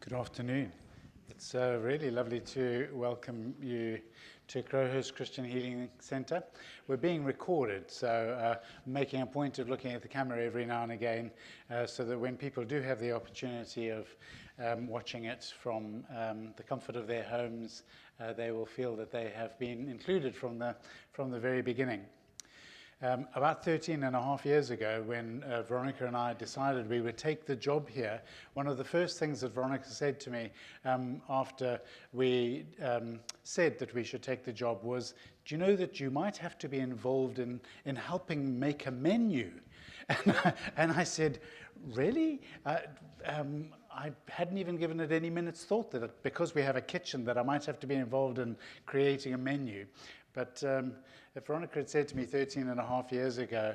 Good afternoon. It's really lovely to welcome you to Crowhurst Christian Healing Centre. We're being recorded, so making a point of looking at the camera every now and again so that when people do have the opportunity of watching it from the comfort of their homes, they will feel that they have been included from the very beginning. About 13 and a half years ago, when Veronica and I decided we would take the job here, one of the first things that Veronica said to me after we said that we should take the job was, do you know that you might have to be involved in helping make a menu? And I said, really? I hadn't even given it any minute's thought that because we have a kitchen that I might have to be involved in creating a menu. But if Veronica had said to me 13 and a half years ago,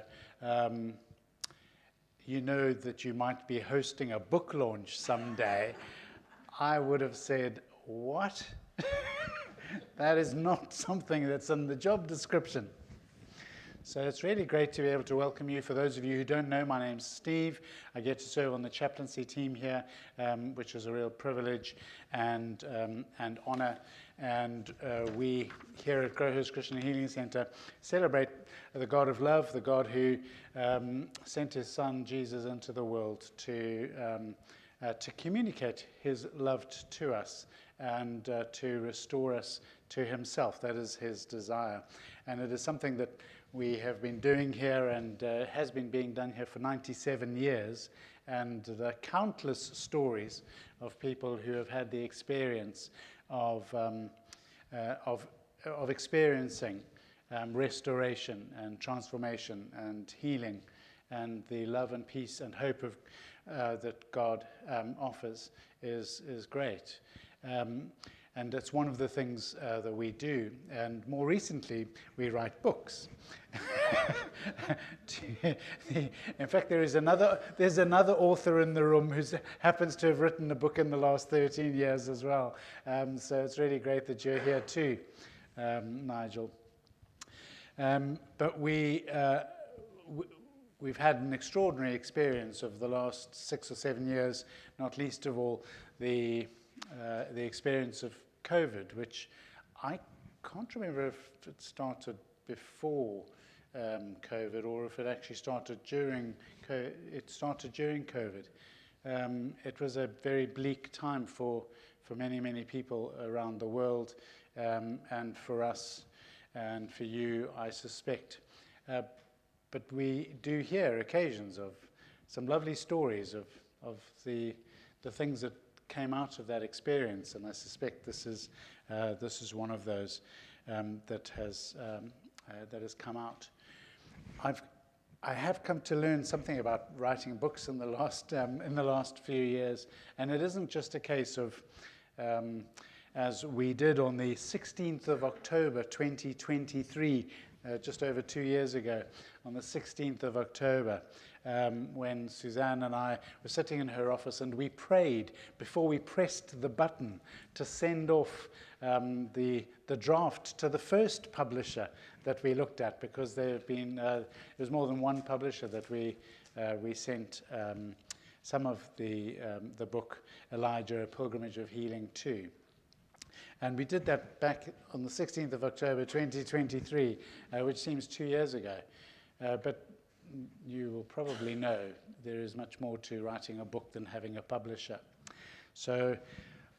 you know that you might be hosting a book launch someday, I would have said, what? That is not something that's in the job description. So it's really great to be able to welcome you. For those of you who don't know, my name's Steve. I get to serve on the chaplaincy team here, which is a real privilege and honor. And we here at Crowhurst Christian Healing Centre celebrate the God of love, the God who sent his son Jesus into the world to communicate his love to us and to restore us to himself. That is his desire. And it is something that we have been doing here and has been being done here for 97 years. And the countless stories of people who have had the experience of experiencing restoration and transformation and healing and the love and peace and hope of that God offers is great. And it's one of the things that we do. And more recently, we write books. In fact, there's another author in the room who happens to have written a book in the last 13 years as well. So it's really great that you're here too, Nigel. But we've had an extraordinary experience of the last 6 or 7 years, not least of all the experience of COVID, which I can't remember if it started before COVID or if it actually started during COVID. It started during COVID. It was a very bleak time for many people around the world, and for us and for you, I suspect. But we do hear occasions of some lovely stories of the things that came out of that experience, and I suspect this is one of those that has come out. I have come to learn something about writing books in the last few years, and it isn't just a case of as we did on the 16th of October 2023, just over 2 years ago, on the 16th of October, when Suzanne and I were sitting in her office and we prayed before we pressed the button to send off the draft to the first publisher that we looked at, because there have been there was more than one publisher that we sent some of the book Elijah, A Pilgrimage of Healing to. And we did that back on the 16th of October 2023, which seems 2 years ago. But you will probably know there is much more to writing a book than having a publisher. So I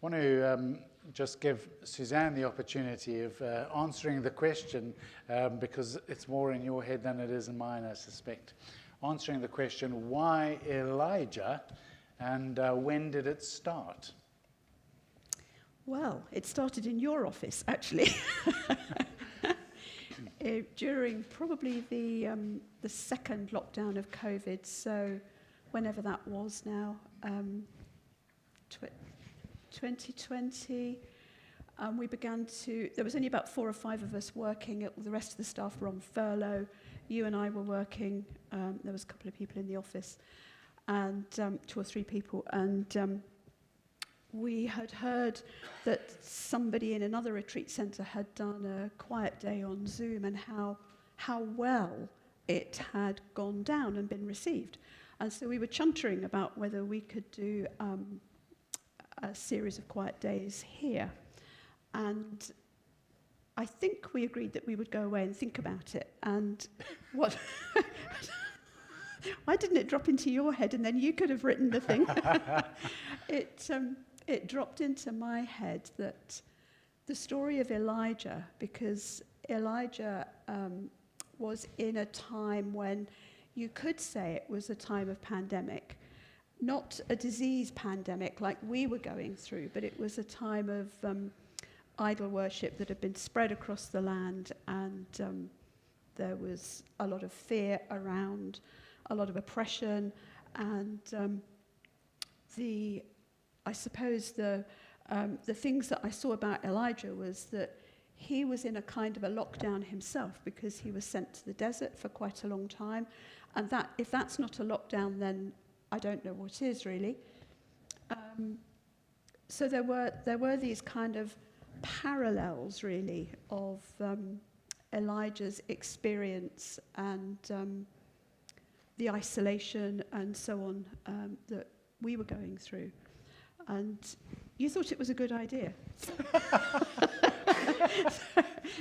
want to just give Suzanne the opportunity of answering the question, because it's more in your head than it is in mine, I suspect. Answering the question, why Elijah, and when did it start? Well, it started in your office, actually. During probably the second lockdown of COVID, so whenever that was now, 2020, we began to, there was only about 4 or 5 of us working, the rest of the staff were on furlough, you and I were working, there was a couple of people in the office, and 2 or 3 people, and we had heard that somebody in another retreat centre had done a quiet day on Zoom, and how well it had gone down and been received. And so we were chuntering about whether we could do a series of quiet days here. And I think we agreed that we would go away and think about it. And what... Why didn't it drop into your head and then you could have written the thing? It dropped into my head that the story of Elijah, because Elijah was in a time when you could say it was a time of pandemic, not a disease pandemic like we were going through, but it was a time of idol worship that had been spread across the land, and there was a lot of fear around, a lot of oppression, and I suppose the things that I saw about Elijah was that he was in a kind of a lockdown himself because he was sent to the desert for quite a long time, and that if that's not a lockdown, then I don't know what is really. So there were these kind of parallels really of Elijah's experience and the isolation and so on that we were going through. And you thought it was a good idea.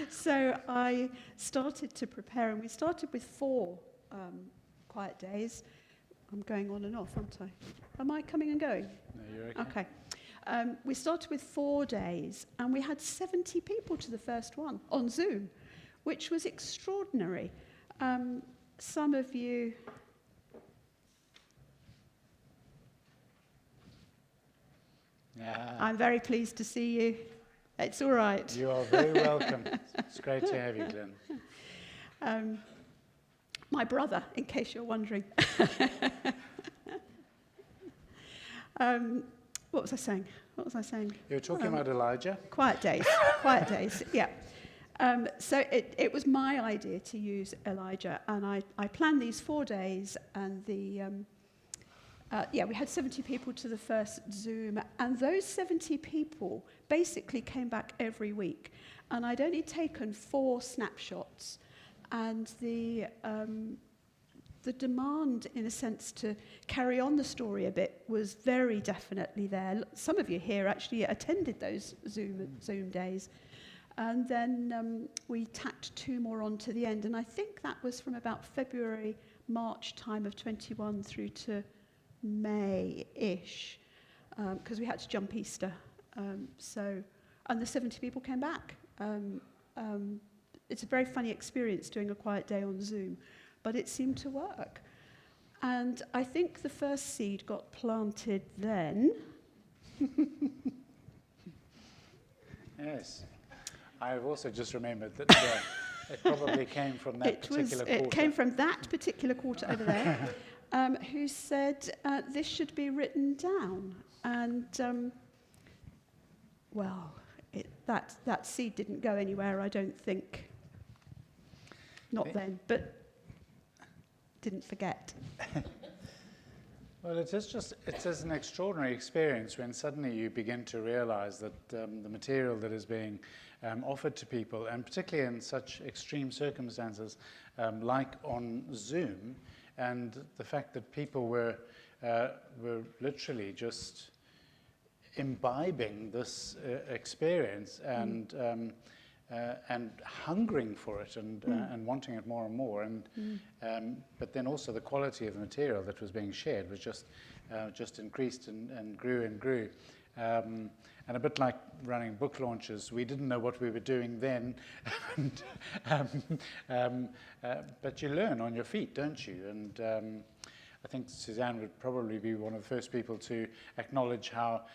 So I started to prepare, and we started with 4 quiet days. I'm going on and off, aren't I? Am I coming and going? No, you're okay. Okay. We started with 4 days, and we had 70 people to the first one on Zoom, which was extraordinary. Some of you... Yeah. I'm very pleased to see you. It's all right. You are very welcome. It's great to have you, Glenn. My brother, in case you're wondering. What was I saying? You were talking about Elijah? Quiet days. Quiet days, yeah. So it was my idea to use Elijah, and I planned these 4 days, and we had 70 people to the first Zoom, and those 70 people basically came back every week. And I'd only taken 4 snapshots, and the demand, in a sense, to carry on the story a bit was very definitely there. Some of you here actually attended those Zoom days. And then we tacked 2 more on to the end, and I think that was from about February, March time of 21 through to May-ish, because we had to jump Easter. And the 70 people came back. It's a very funny experience doing a quiet day on Zoom, but it seemed to work. And I think the first seed got planted then. Yes. I've also just remembered that it probably came from that particular quarter. It came from that particular quarter over there. Who said this should be written down, and that seed didn't go anywhere, I don't think. Not then, but didn't forget. Well, it is an extraordinary experience when suddenly you begin to realize that the material that is being offered to people, and particularly in such extreme circumstances like on Zoom, and the fact that people were literally just imbibing this experience and hungering for it and wanting it more and more, but then also the quality of the material that was being shared was just increased and grew and grew. And a bit like running book launches, we didn't know what we were doing then, but you learn on your feet, don't you? And I think Suzanne would probably be one of the first people to acknowledge how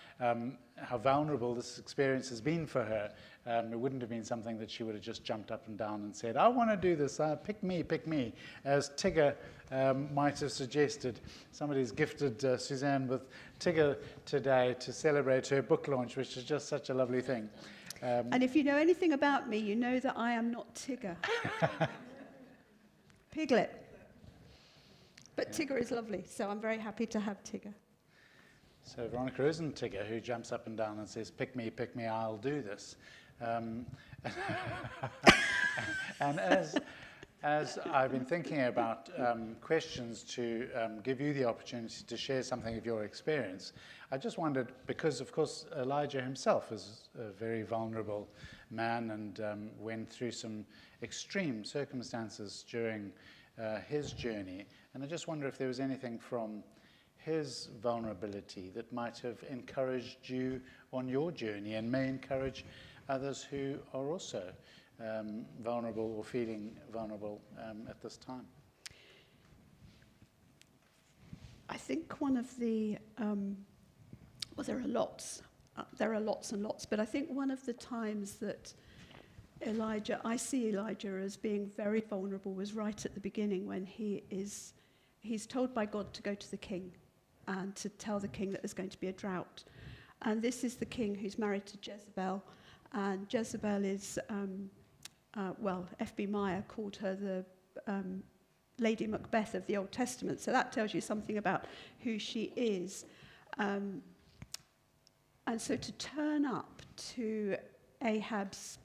vulnerable this experience has been for her. It wouldn't have been something that she would have just jumped up and down and said, I want to do this, pick me, as Tigger might have suggested. Somebody's gifted Suzanne with Tigger today to celebrate her book launch, which is just such a lovely thing. And if you know anything about me, you know that I am not Tigger. Piglet. But Tigger is lovely, so I'm very happy to have Tigger. So Veronica isn't Tigger, who jumps up and down and says, pick me, I'll do this. And as I've been thinking about questions to give you the opportunity to share something of your experience, I just wondered, because of course Elijah himself is a very vulnerable man and went through some extreme circumstances during his journey, and I just wonder if there was anything from his vulnerability that might have encouraged you on your journey and may encourage others who are also vulnerable or feeling vulnerable at this time. I think one of the, well, there are lots and lots, but I think one of the times that I see Elijah as being very vulnerable was right at the beginning when he's told by God to go to the king and to tell the king that there's going to be a drought. And this is the king who's married to Jezebel, and Jezebel is, F.B. Meyer called her the Lady Macbeth of the Old Testament, so that tells you something about who she is. And so to turn up to Ahab's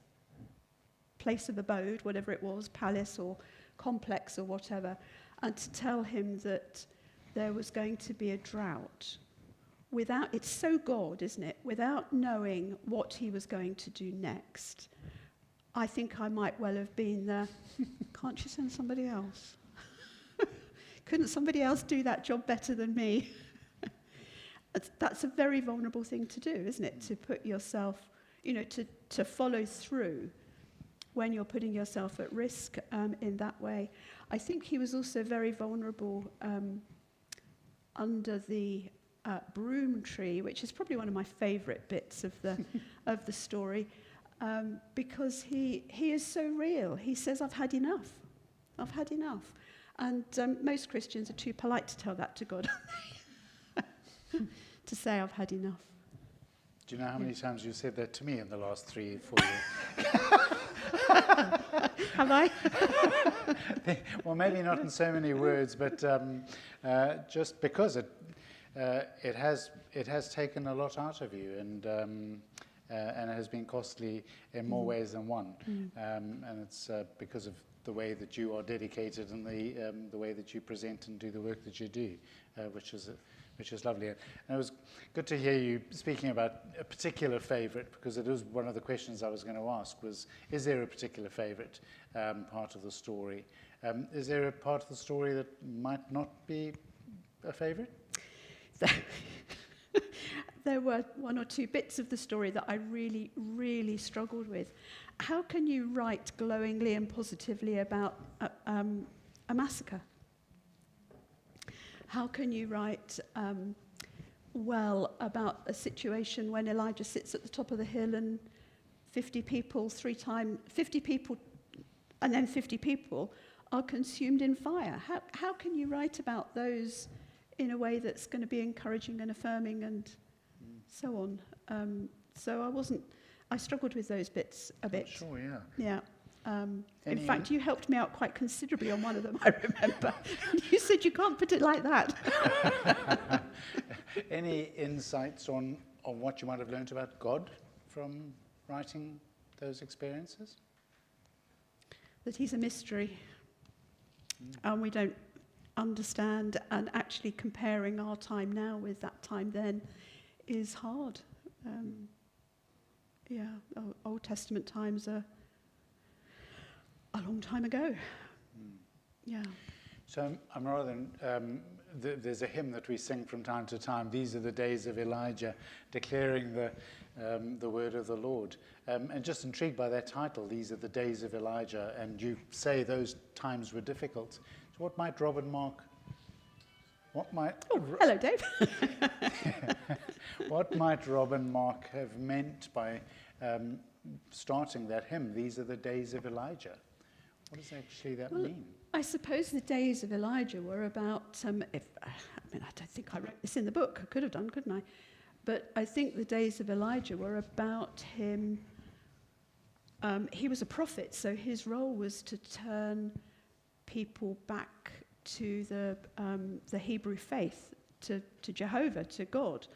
place of abode, whatever it was, palace or complex or whatever, and to tell him that there was going to be a drought, it's so God, isn't it? Without knowing what he was going to do next, I think I might well have been there. Can't you send somebody else? Couldn't somebody else do that job better than me? That's a very vulnerable thing to do, isn't it? To put yourself, to follow through when you're putting yourself at risk in that way. I think he was also very vulnerable under the broom tree, which is probably one of my favourite bits of the story, because he is so real. He says, I've had enough. I've had enough. And most Christians are too polite to tell that to God, aren't they? To say, I've had enough. Do you know how many times you said that to me in the last 3 or 4 years? Have I? Well, maybe not in so many words, but just because it has taken a lot out of you, and it has been costly in more ways than one. And it's because of the way that you are dedicated and the way that you present and do the work that you do, which is lovely. And it was good to hear you speaking about a particular favourite, because it was one of the questions I was going to ask was, is there a particular favourite part of the story? Is there a part of the story that might not be a favourite? There were one or two bits of the story that I really, really struggled with. How can you write glowingly and positively about a massacre? How can you write well about a situation when Elijah sits at the top of the hill and 50 people and then 50 people are consumed in fire? How can you write about those in a way that's going to be encouraging and affirming and so on? So I struggled with those bits a bit. Sure, yeah. Yeah. In fact, you helped me out quite considerably on one of them, I remember. You said you can't put it like that. Any insights on what you might have learned about God from writing those experiences? That he's a mystery. And we don't understand, and actually comparing our time now with that time then is hard. Old Testament times are a long time ago. Yeah. So I'm rather than there's a hymn that we sing from time to time. These are the days of Elijah, declaring the word of the Lord. And just intrigued by that title, These are the days of Elijah. And you say those times were difficult. So what might Rob and Mark? Hello, Dave. What might Rob and Mark have meant by starting that hymn? These are the days of Elijah. What does actually that mean? I suppose the days of Elijah were about, I don't think I wrote this in the book. I could have done, couldn't I? But I think the days of Elijah were about him. He was a prophet, so his role was to turn people back to the Hebrew faith, to Jehovah, to God,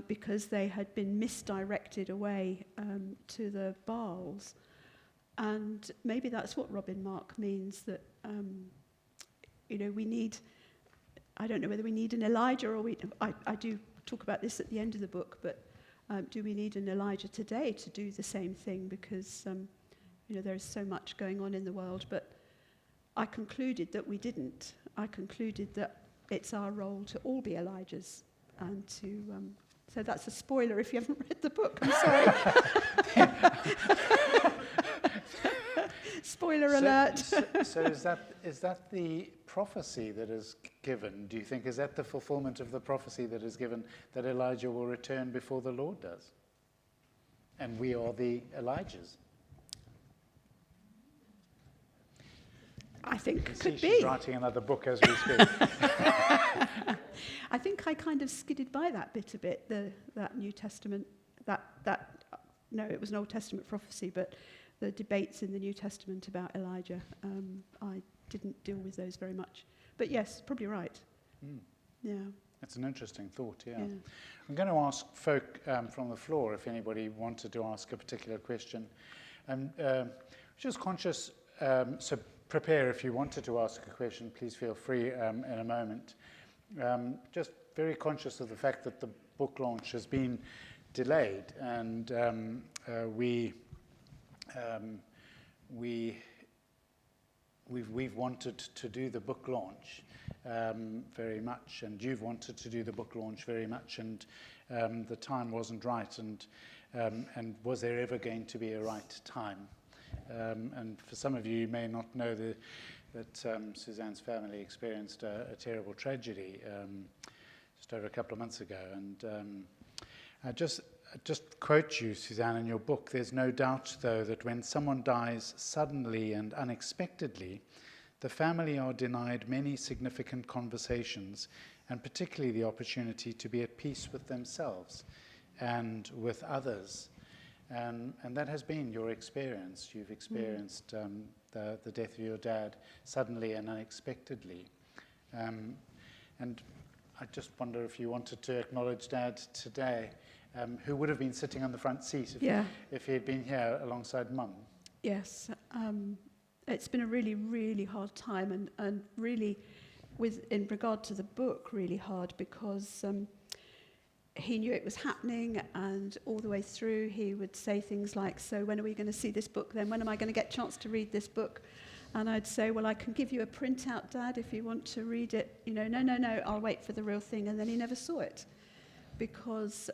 because they had been misdirected away to the Baals. And maybe that's what Robin Mark means, that, we need, I don't know whether we need an Elijah or I do talk about this at the end of the book, but do we need an Elijah today to do the same thing? Because, there is so much going on in the world. But I concluded that we didn't. I concluded that it's our role to all be Elijahs and to... so that's a spoiler if you haven't read the book. I'm sorry. Spoiler alert. So is that the prophecy that is given, do you think? Is that the fulfillment of the prophecy that is given, that Elijah will return before the Lord does? And we are the Elijahs. I think it could She's be. writing another book as we speak. I think I kind of skidded by that bit a bit, that New Testament, no, it was an Old Testament prophecy, but the debates in the New Testament about Elijah, I didn't deal with those very much. But yes, probably right. Mm. Yeah. That's an interesting thought, yeah. I'm going to ask folk from the floor if anybody wanted to ask a particular question. Just conscious, so prepare if you wanted to ask a question, please feel free in a moment. Just very conscious of the fact that the book launch has been delayed, and we've wanted to do the book launch very much, and you've wanted to do the book launch very much, and the time wasn't right, and was there ever going to be a right time? And for some of you may not know that Suzanne's family experienced a terrible tragedy just over a couple of months ago, and I just quote you, Suzanne, in your book. There's no doubt, though, that when someone dies suddenly and unexpectedly, the family are denied many significant conversations, and particularly the opportunity to be at peace with themselves and with others. And that has been your experience. You've experienced the death of your dad suddenly and unexpectedly. And I just wonder if you wanted to acknowledge Dad today, who would have been sitting on the front seat if he had been here alongside Mum. Yes. It's been a really, really hard time, and really, in regard to the book, really hard, because he knew it was happening, and all the way through he would say things like, so when are we going to see this book then? When am I going to get a chance to read this book? And I'd say, well, I can give you a printout, Dad, if you want to read it. No, I'll wait for the real thing. And then he never saw it, because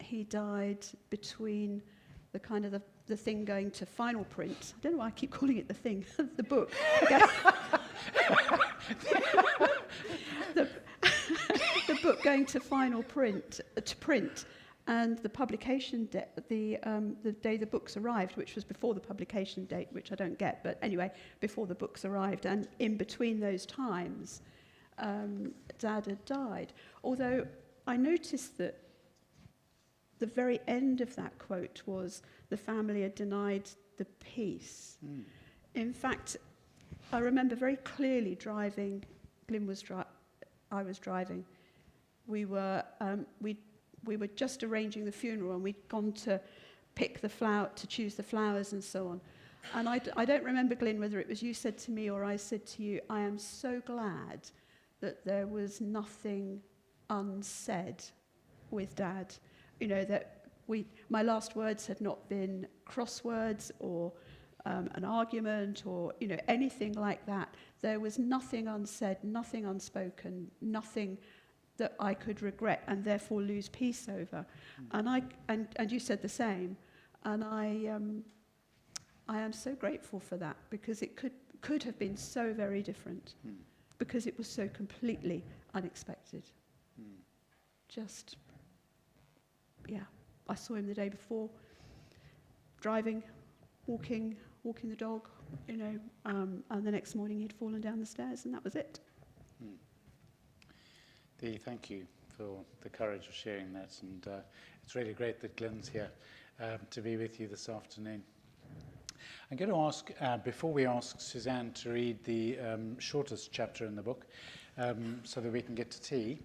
he died between the kind of the thing going to final print. I don't know why I keep calling it the thing, the book. The book going to final print, and the publication the day the books arrived, which was before the publication date, which I don't get, but anyway, before the books arrived, and in between those times, Dad had died. Although I noticed that the very end of that quote was, the family had denied the peace. Mm. In fact, I remember very clearly driving, I was driving. We were just arranging the funeral, and we'd gone to pick to choose the flowers and so on. And I don't remember, Glyn, whether it was you said to me or I said to you, I am so glad that there was nothing unsaid with Dad. That my last words had not been crosswords or an argument or, anything like that. There was nothing unsaid, nothing unspoken, nothing that I could regret and therefore lose peace over. Mm. And you said the same. And I am so grateful for that, because it could have been so very different, because it was so completely unexpected. Just, I saw him the day before, driving, walking the dog, and the next morning he'd fallen down the stairs, and that was it. Dee, thank you for the courage of sharing that, and it's really great that Glyn's here to be with you this afternoon. I'm going to ask, before we ask Suzanne to read the shortest chapter in the book, so that we can get to tea,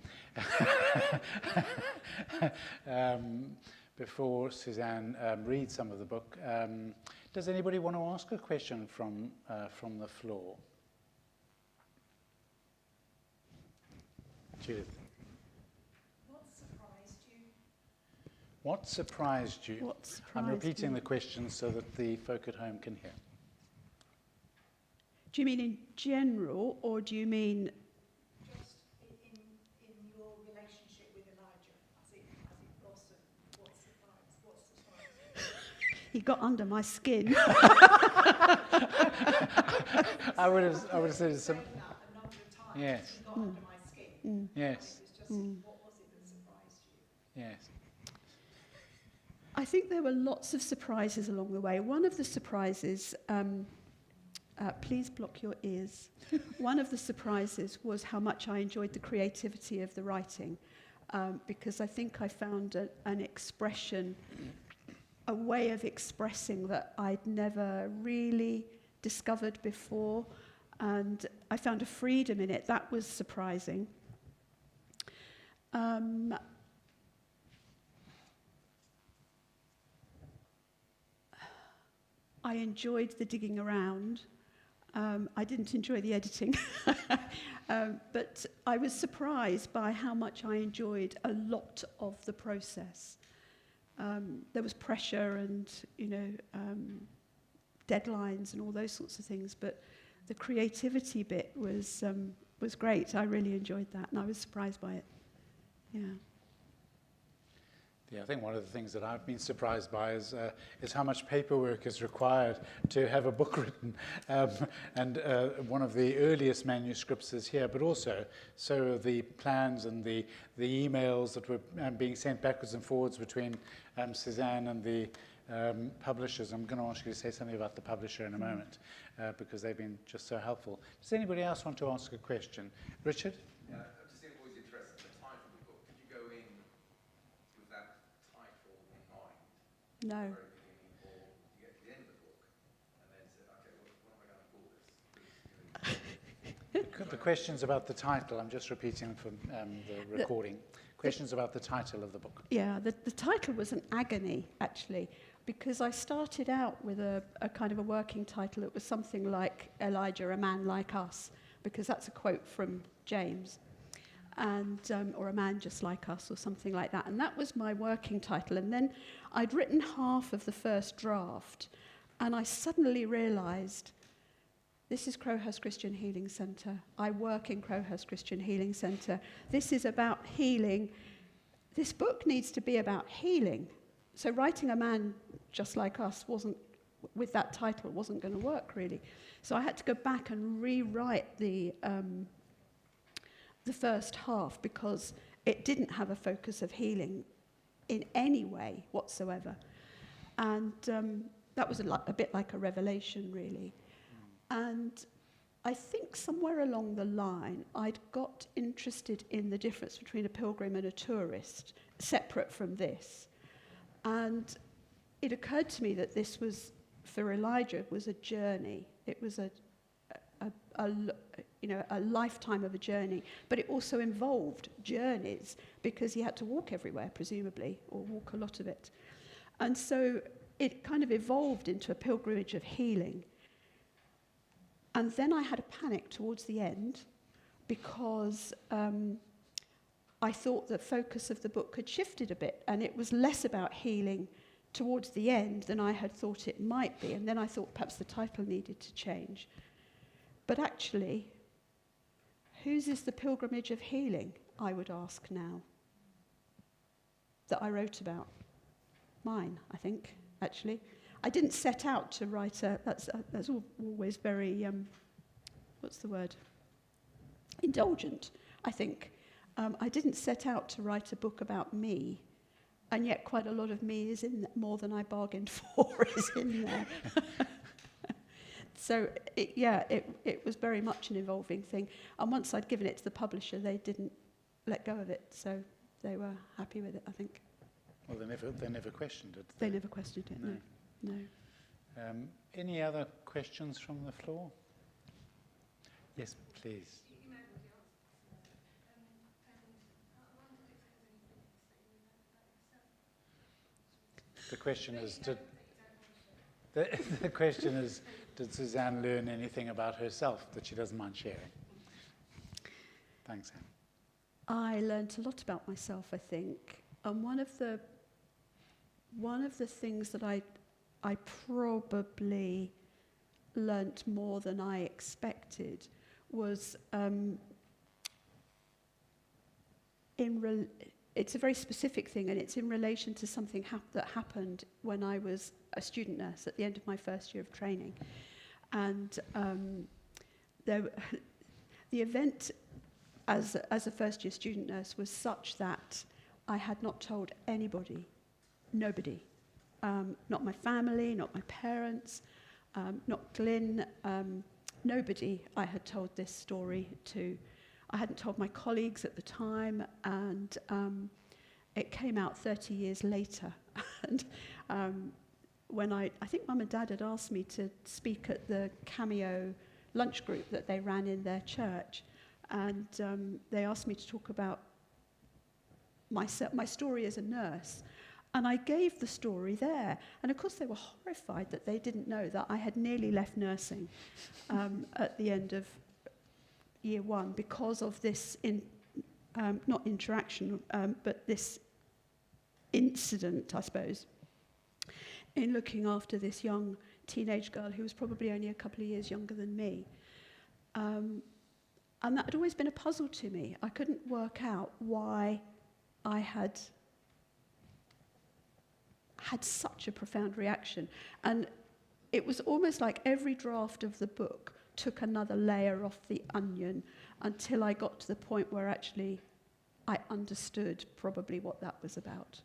before Suzanne reads some of the book, does anybody want to ask a question from the floor? Judith. What surprised you? What surprised I'm repeating me? the question so that the folk at home can hear. Do you mean in general, or do you mean... Just in your relationship with Elijah, as it blossomed, what surprised? He got under my skin. I would have said some. That a number of times. Yes. He got under my skin. Yes. It was just, what was it that surprised you? Yes. I think there were lots of surprises along the way. One of the surprises, please block your ears. One of the surprises was how much I enjoyed the creativity of the writing, because I think I found an expression, a way of expressing that I'd never really discovered before, and I found a freedom in it. That was surprising. I enjoyed the digging around. I didn't enjoy the editing, but I was surprised by how much I enjoyed a lot of the process. There was pressure and, deadlines and all those sorts of things, but the creativity bit was great. I really enjoyed that, and I was surprised by it. Yeah. Yeah, I think one of the things that I've been surprised by is how much paperwork is required to have a book written. And one of the earliest manuscripts is here, but also so are the plans and the emails that were being sent backwards and forwards between Suzanne and the publishers. I'm going to ask you to say something about the publisher in a moment, because they've been just so helpful. Does anybody else want to ask a question? Richard? Yeah, I'm just always interested in the title of the book. Did you go in with that title in mind? No. At the very beginning, or did you get to the end of the book and then said, okay, what am I going to call this? The questions about the title, I'm just repeating from the recording. Questions about the title of the book. Yeah, the title was an agony, actually, because I started out with a kind of a working title. It was something like Elijah, a man like us, because that's a quote from James, and or a man just like us, or something like that. And that was my working title. And then I'd written half of the first draft, and I suddenly realised, this is Crowhurst Christian Healing Centre. I work in Crowhurst Christian Healing Centre. This is about healing. This book needs to be about healing. So writing a man just like us with that title wasn't going to work, really. So I had to go back and rewrite the first half, because it didn't have a focus of healing in any way whatsoever. And that was a bit like a revelation, really. And I think somewhere along the line, I'd got interested in the difference between a pilgrim and a tourist, separate from this. And it occurred to me that this was, for Elijah, was a journey. It was a lifetime of a journey, but it also involved journeys, because he had to walk everywhere, presumably, or walk a lot of it. And so it kind of evolved into a pilgrimage of healing. And then I had a panic towards the end, because I thought the focus of the book had shifted a bit, and it was less about healing towards the end than I had thought it might be. And then I thought perhaps the title needed to change. But actually, whose is the pilgrimage of healing, I would ask now, that I wrote about? Mine, I think, actually. I didn't set out to write that's always very, what's the word? Indulgent, I think. I didn't set out to write a book about me, and yet quite a lot of me is in there. More than I bargained for is in there. So, it was very much an evolving thing. And once I'd given it to the publisher, they didn't let go of it, so they were happy with it, I think. Well, they never questioned it. They never questioned it, no. Any other questions from the floor? Yes, please. You may already answer this, and I wondered if there's any books that you would like to sell. the question is, the question is, did Suzanne learn anything about herself that she doesn't mind sharing? Thanks, Anne. I learned a lot about myself, I think. And one of the things that I probably learnt more than I expected was it's a very specific thing, and it's in relation to something that happened when I was a student nurse at the end of my first year of training. And the event as a first-year student nurse was such that I had not told anybody, nobody, not my family, not my parents, not Glyn, nobody I had told this story to. I hadn't told my colleagues at the time, and it came out 30 years later. And when I think Mum and Dad had asked me to speak at the Cameo lunch group that they ran in their church, and they asked me to talk about my story as a nurse. And I gave the story there. And of course they were horrified that they didn't know that I had nearly left nursing at the end of year one because of this, not interaction, but this incident, I suppose, in looking after this young teenage girl who was probably only a couple of years younger than me. And that had always been a puzzle to me. I couldn't work out why I had such a profound reaction. And it was almost like every draft of the book took another layer off the onion until I got to the point where actually I understood probably what that was about.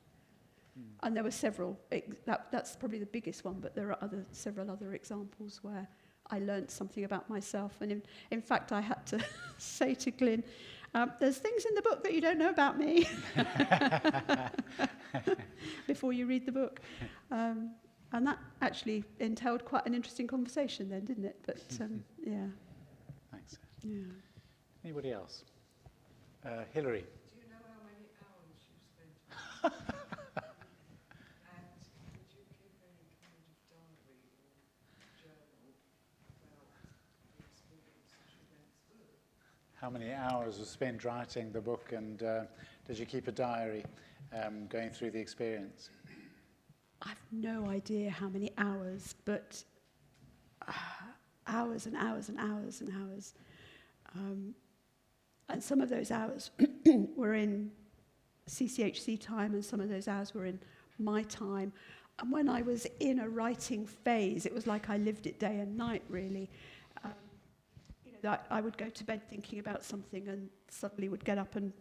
And there were several, that's probably the biggest one, but there are several other examples where I learned something about myself. And in fact, I had to say to Glyn, there's things in the book that you don't know about me before you read the book. And that actually entailed quite an interesting conversation then, didn't it? But yeah. Thanks. Yeah. Anybody else? Hilary. Do you know how many hours you spent? And did you keep any kind of diary or journal about the experiences you went through? How many hours were spent writing the book, and did you keep a diary going through the experience? I've no idea how many hours, but hours and hours and hours and hours. And some of those hours were in CCHC time, and some of those hours were in my time. And when I was in a writing phase, it was like I lived it day and night, really. I would go to bed thinking about something and suddenly would get up and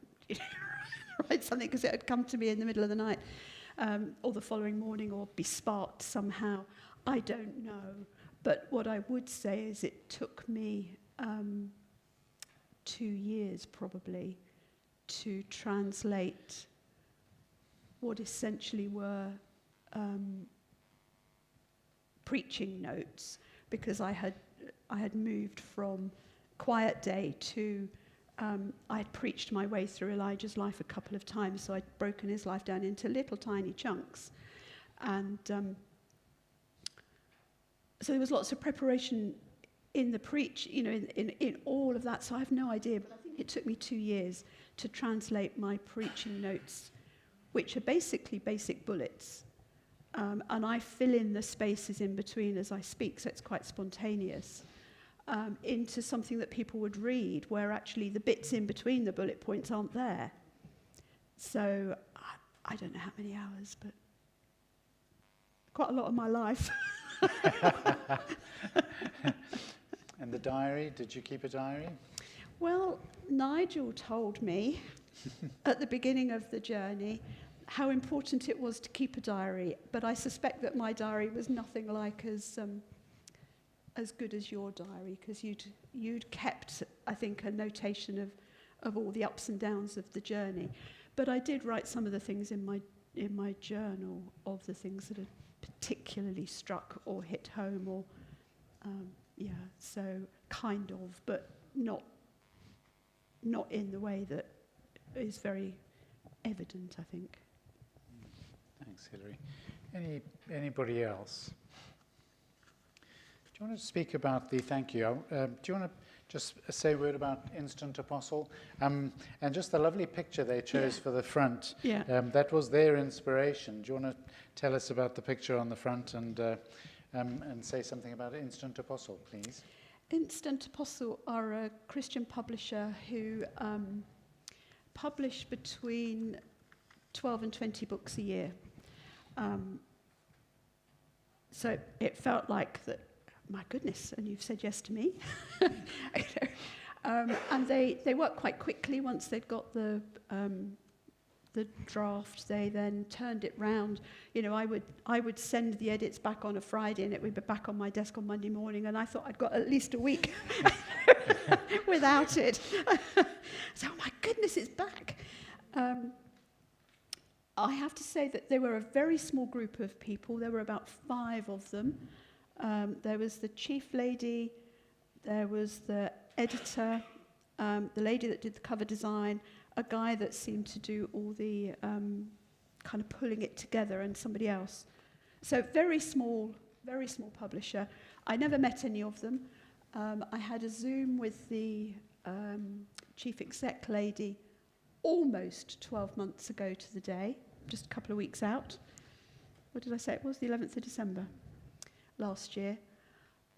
write something because it had come to me in the middle of the night. Or the following morning, or be sparked somehow. I don't know. But what I would say is it took me 2 years probably to translate what essentially were preaching notes, because I had moved from Quiet Day to I had preached my way through Elijah's life a couple of times, so I'd broken his life down into little tiny chunks. And so there was lots of preparation in the preach, in all of that, so I have no idea. But I think it took me 2 years to translate my preaching notes, which are basically basic bullets. And I fill in the spaces in between as I speak, so it's quite spontaneous. Into something that people would read, where actually the bits in between the bullet points aren't there. So I don't know how many hours, but quite a lot of my life. And the diary, did you keep a diary? Well, Nigel told me at the beginning of the journey how important it was to keep a diary, but I suspect that my diary was nothing like as good as your diary, because you'd kept, I think, a notation of all the ups and downs of the journey. But I did write some of the things in my journal of the things that had particularly struck or hit home, or so kind of, but not in the way that is very evident, I think. Thanks, Hilary. Anybody else? Do you want to speak about the thank you? Do you want to just say a word about Instant Apostle? And just the lovely picture they chose for the front. Yeah. That was their inspiration. Do you want to tell us about the picture on the front and say something about Instant Apostle, please? Instant Apostle are a Christian publisher who publish between 12 and 20 books a year. So it felt like that, my goodness, and you've said yes to me. And they work quite quickly. Once they'd got the draft, they then turned it round. You know, I would send the edits back on a Friday, and it would be back on my desk on Monday morning, and I thought I'd got at least a week without it. So, oh my goodness, it's back. I have to say that they were a very small group of people. There were about 5 of them. There was the chief lady, there was the editor, the lady that did the cover design, a guy that seemed to do all the kind of pulling it together, and somebody else. So very small publisher. I never met any of them. I had a Zoom with the chief exec lady almost 12 months ago to the day, just a couple of weeks out. What did I say? It was the 11th of December last year.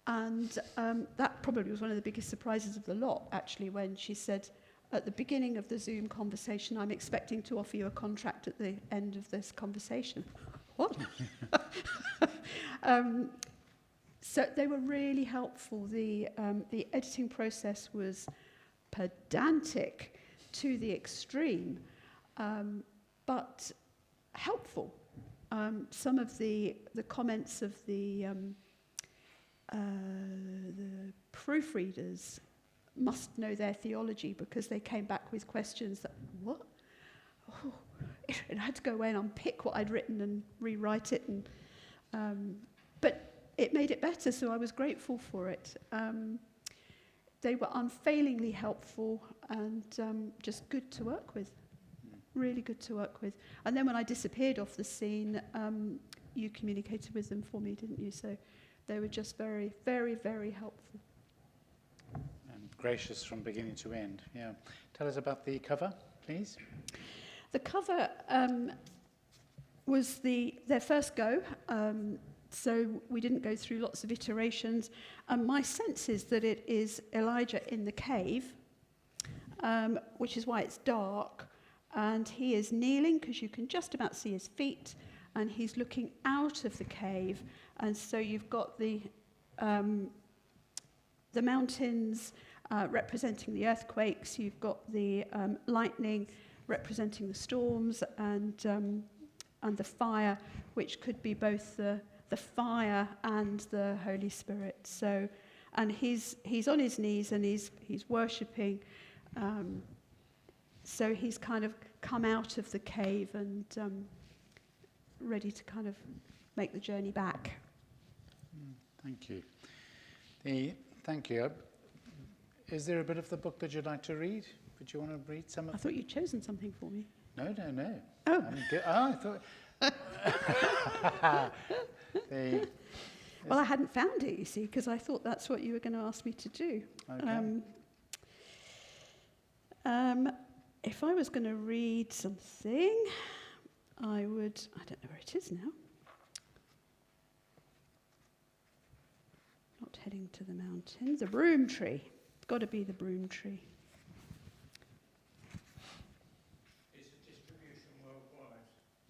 And that probably was one of the biggest surprises of the lot, actually, when she said, at the beginning of the Zoom conversation, I'm expecting to offer you a contract at the end of this conversation. What? So they were really helpful. The editing process was pedantic to the extreme, but helpful. Some of the comments of the proofreaders must know their theology, because they came back with questions that, what? Oh, and I had to go away and unpick what I'd written and rewrite it. But it made it better, so I was grateful for it. They were unfailingly helpful and just good to work with. Really good to work with. And then when I disappeared off the scene, you communicated with them for me, didn't you? So they were just very, very, very helpful. And gracious from beginning to end, yeah. Tell us about the cover, please. The cover was their first go, so we didn't go through lots of iterations. And my sense is that it is Elijah in the cave, which is why it's dark. And he is kneeling, because you can just about see his feet, and he's looking out of the cave. And so you've got the mountains representing the earthquakes. You've got the lightning representing the storms, and the fire, which could be both the fire and the Holy Spirit. So, and he's on his knees and he's worshipping. So he's kind of come out of the cave and ready to kind of make the journey back. Thank you. Thank you. Is there a bit of the book that you'd like to read? Would you want to read some of I thought you'd chosen something for me. No. Oh. I thought... Well, I hadn't found it, you see, because I thought that's what you were going to ask me to do. Okay. If I was going to read something, I don't know where it is now. Not heading to the mountains. The broom tree. It's got to be the broom tree. Is the distribution worldwide?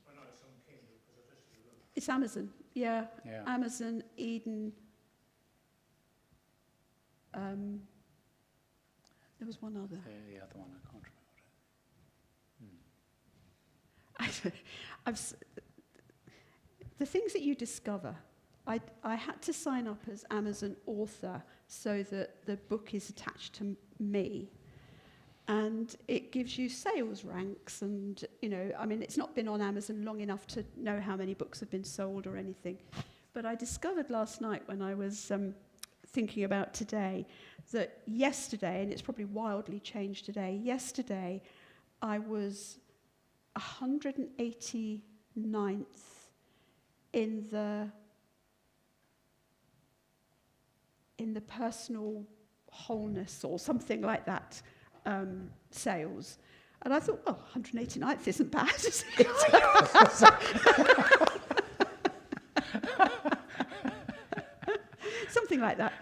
I know it's on Kindle because I just looked. It's Amazon, yeah. Yeah. Amazon, Eden. There was one other. The other one, I can't remember The things that you discover, I had to sign up as Amazon author so that the book is attached to me, and it gives you sales ranks, and it's not been on Amazon long enough to know how many books have been sold or anything, but I discovered last night when I was thinking about today that yesterday, and it's probably wildly changed today, yesterday I was 189th in the personal wholeness or something like that sales. And I thought, oh, 189th isn't bad, is it? Something like that.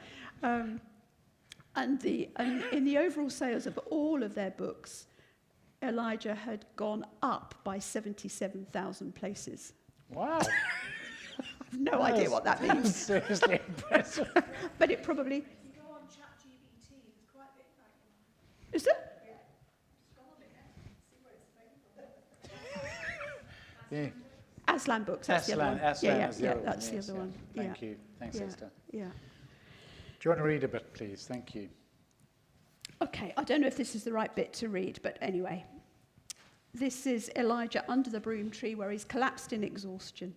And in the overall sales of all of their books, Elijah had gone up by 77,000 places. Wow. I've no idea what that means. Seriously impressive. But it probably... If you go on ChatGPT, there's quite a bit like that. Is it? Yeah. Scroll a minute, see what it's available. Yeah. Aslan books, that's the other one. Aslan is the other one, that's the yes, other one. Thank you. Thanks, Yeah. Esther. Yeah. Do you want to read a bit, please? Thank you. Okay, I don't know if this is the right bit to read, but anyway. This is Elijah under the broom tree where he's collapsed in exhaustion.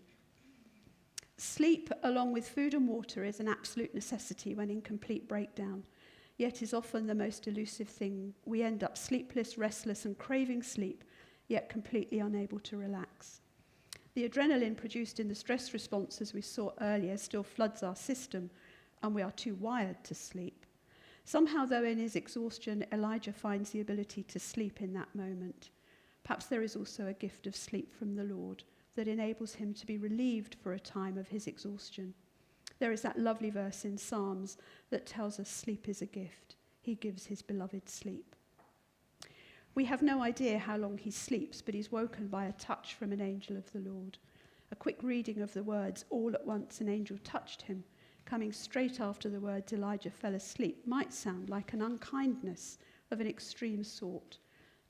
Sleep, along with food and water, is an absolute necessity when in complete breakdown, yet is often the most elusive thing. We end up sleepless, restless, and craving sleep, yet completely unable to relax. The adrenaline produced in the stress response, as we saw earlier, still floods our system, and we are too wired to sleep. Somehow, though, in his exhaustion, Elijah finds the ability to sleep in that moment. Perhaps there is also a gift of sleep from the Lord that enables him to be relieved for a time of his exhaustion. There is that lovely verse in Psalms that tells us sleep is a gift. He gives his beloved sleep. We have no idea how long he sleeps, but he's woken by a touch from an angel of the Lord. A quick reading of the words, "All at once an angel touched him," coming straight after the words "Elijah fell asleep," might sound like an unkindness of an extreme sort.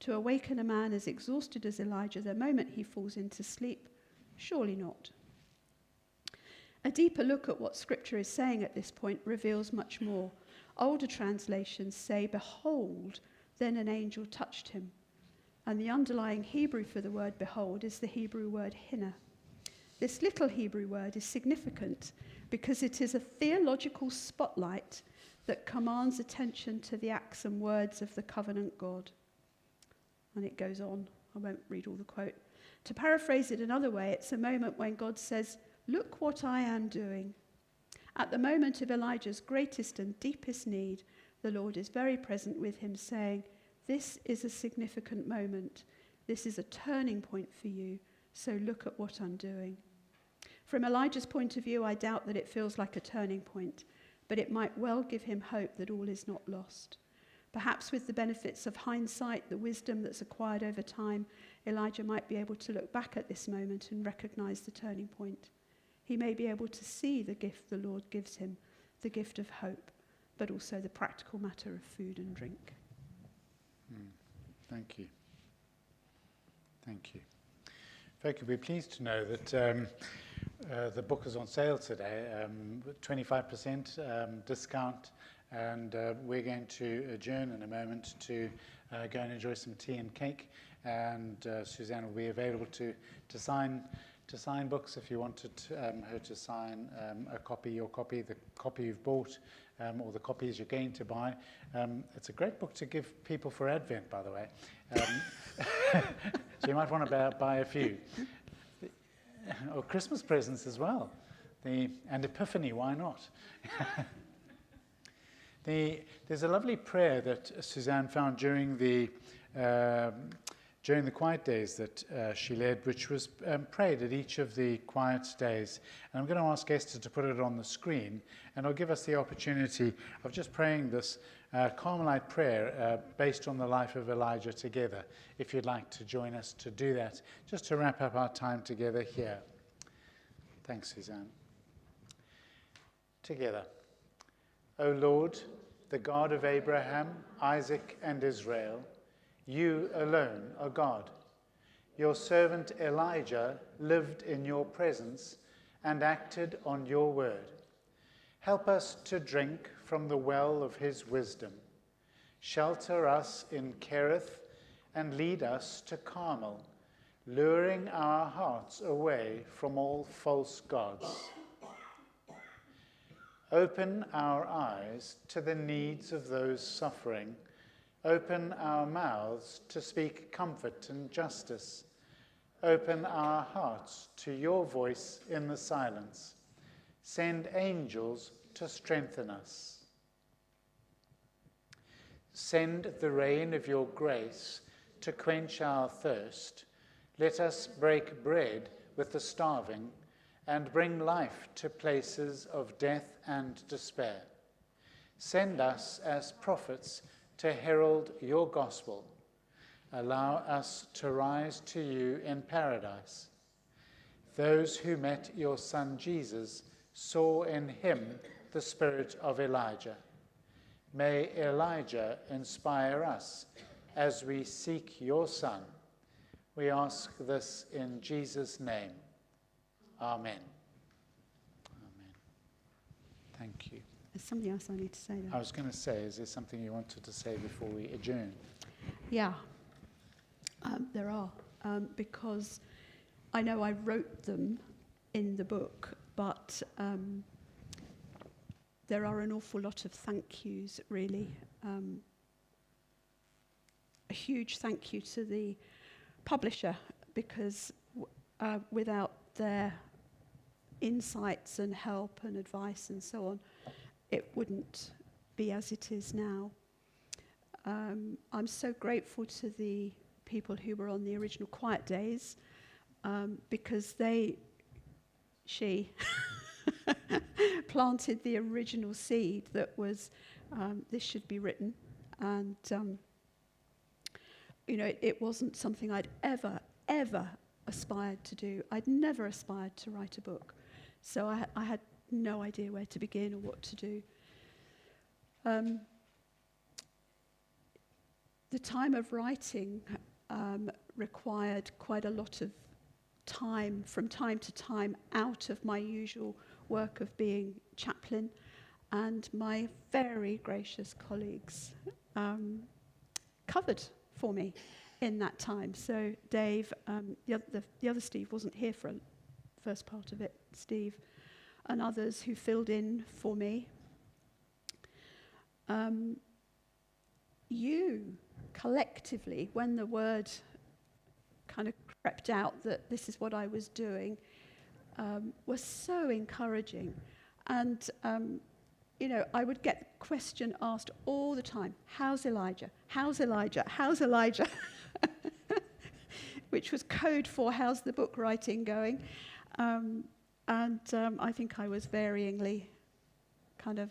To awaken a man as exhausted as Elijah the moment he falls into sleep? Surely not. A deeper look at what Scripture is saying at this point reveals much more. Older translations say, "Behold, then an angel touched him." And the underlying Hebrew for the word "behold" is the Hebrew word "hinna." This little Hebrew word is significant because it is a theological spotlight that commands attention to the acts and words of the covenant God. And it goes on. I won't read all the quote. To paraphrase it another way, it's a moment when God says, "Look what I am doing." At the moment of Elijah's greatest and deepest need, the Lord is very present with him, saying, "This is a significant moment. This is a turning point for you, so look at what I'm doing." From Elijah's point of view, I doubt that it feels like a turning point, but it might well give him hope that all is not lost. Perhaps with the benefits of hindsight, the wisdom that's acquired over time, Elijah might be able to look back at this moment and recognize the turning point. He may be able to see the gift the Lord gives him, the gift of hope, but also the practical matter of food and drink. Thank you. Thank you. Folk, you'll be pleased to know that the book is on sale today, 25% discount, and we're going to adjourn in a moment to go and enjoy some tea and cake, and Suzanne will be available to sign books if you wanted her to sign a copy, your copy, the copy you've bought, or the copies you're going to buy. It's a great book to give people for Advent, by the way. So you might want to buy a few. Or Christmas presents as well. And Epiphany, why not? There's a lovely prayer that Suzanne found during the quiet days that she led, which was prayed at each of the quiet days. And I'm going to ask Esther to put it on the screen, and it'll give us the opportunity of just praying this Carmelite prayer based on the life of Elijah together, if you'd like to join us to do that, just to wrap up our time together here. Thanks, Suzanne. Together. O Lord, the God of Abraham, Isaac, and Israel, you alone are God. Your servant Elijah lived in your presence and acted on your word. Help us to drink from the well of his wisdom. Shelter us in Kerith and lead us to Carmel, luring our hearts away from all false gods. Open our eyes to the needs of those suffering. Open our mouths to speak comfort and justice. open our hearts to your voice in the silence. Send angels to strengthen us. Send the rain of your grace to quench our thirst. Let us break bread with the starving and bring life to places of death and despair. Send us as prophets to herald your gospel. Allow us to rise to you in paradise. Those who met your Son Jesus saw in him the spirit of Elijah. May Elijah inspire us as we seek your Son. We ask this in Jesus' name. Amen. Amen. Thank you. There's something else I need to say I was going to say, is there something you wanted to say before we adjourn? Yeah, there are, because I know I wrote them in the book, but there are an awful lot of thank yous, really. A huge thank you to the publisher, because without their insights and help and advice and so on, it wouldn't be as it is now. I'm so grateful to the people who were on the original Quiet Days, because she planted the original seed that was, this should be written. And, it wasn't something I'd ever aspired to do. I'd never aspired to write a book. So I had no idea where to begin or what to do. The time of writing required quite a lot of time, from time to time, out of my usual work of being chaplain, and my very gracious colleagues covered for me in that time. So Dave, the other Steve wasn't here for the first part of it, Steve, and others who filled in for me. You collectively, when the word kind of crept out that this is what I was doing, was so encouraging. And, I would get the question asked all the time, how's Elijah? How's Elijah? How's Elijah? Which was code for how's the book writing going? I think I was varyingly kind of,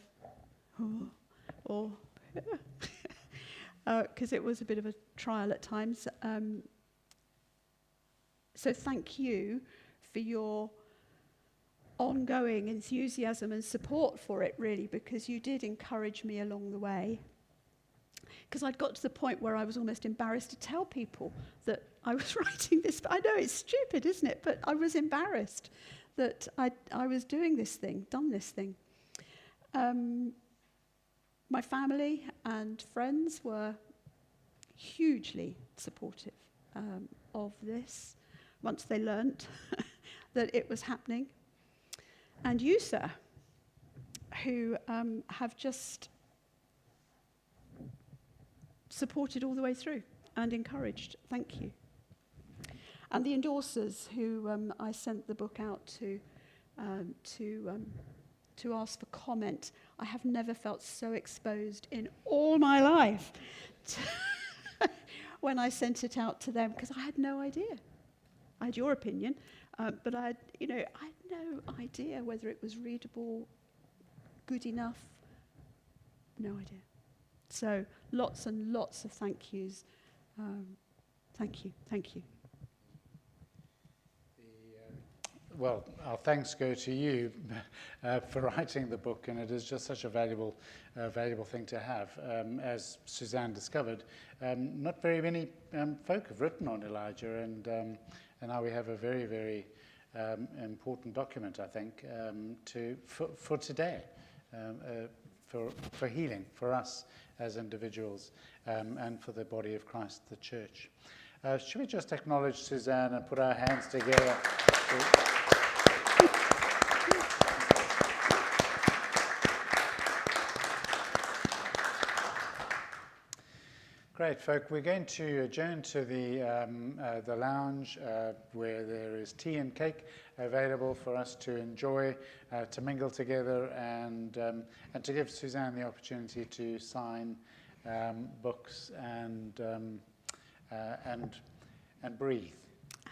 because it was a bit of a trial at times. So thank you for your ongoing enthusiasm and support for it, really, because you did encourage me along the way. Because I'd got to the point where I was almost embarrassed to tell people that I was writing this. I know it's stupid, isn't it? But I was embarrassed that I was doing this thing, done this thing. My family and friends were hugely supportive of this once they learnt that it was happening. And you, sir, who have just supported all the way through and encouraged. Thank you. And the endorsers who I sent the book out to ask for comment. I have never felt so exposed in all my life when I sent it out to them, because I had no idea. I had your opinion, but I had no idea whether it was readable, good enough. No idea. So lots and lots of thank yous. Thank you. Well, our thanks go to you for writing the book, and it is just such a valuable thing to have. As Suzanne discovered, not very many folk have written on Elijah, and now we have a very, very important document, I think, for today, for healing, for us as individuals, and for the body of Christ, the church. Should we just acknowledge Suzanne and put our hands together? Great, folk. We're going to adjourn to the lounge where there is tea and cake available for us to enjoy, to mingle together, and to give Suzanne the opportunity to sign books and breathe.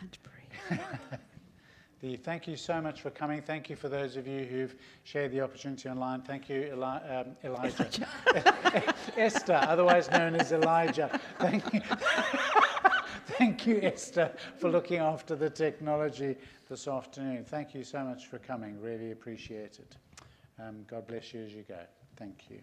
And breathe. Thank you so much for coming. Thank you for those of you who've shared the opportunity online. Thank you, Elijah. Esther, otherwise known as Elijah. Thank you. Thank you, Esther, for looking after the technology this afternoon. Thank you so much for coming. Really appreciate it. God bless you as you go. Thank you.